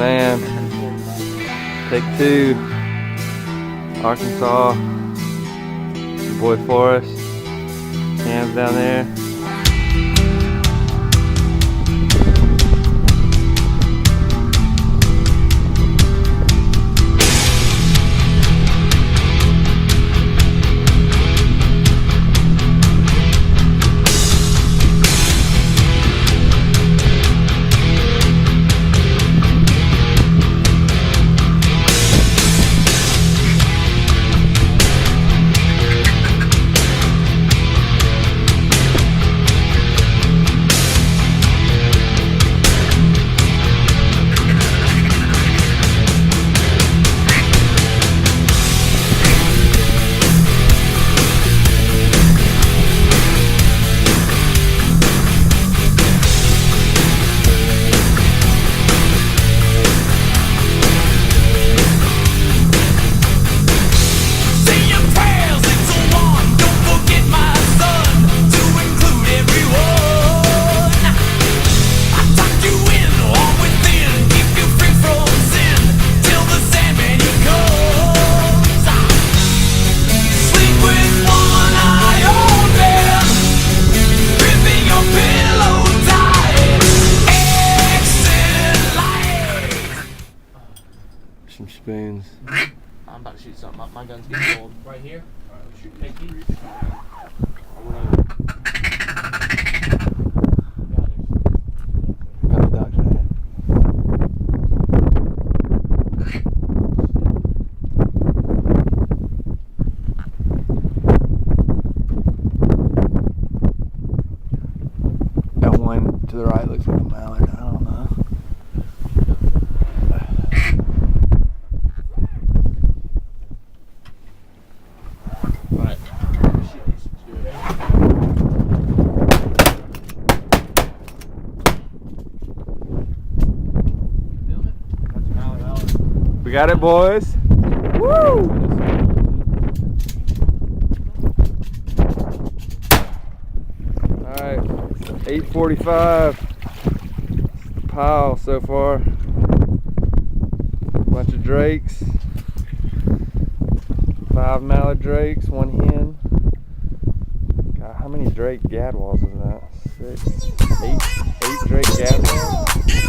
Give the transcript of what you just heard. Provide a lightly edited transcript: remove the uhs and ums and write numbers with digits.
man. Take two. Arkansas. Your boy Forrest. Hands down there. Some spoons. I'm about to shoot something. My gun's getting cold. Right here? Alright, let's shoot. Take these. Got a doctor there. That one to the right looks like a mallard. I don't know. We got it, boys. Woo! Alright, 8:45. The pile so far. Bunch of drakes. 5 mallard drakes, 1 hen. God, how many drake gadwalls is that? 6, 8 drake gadwalls.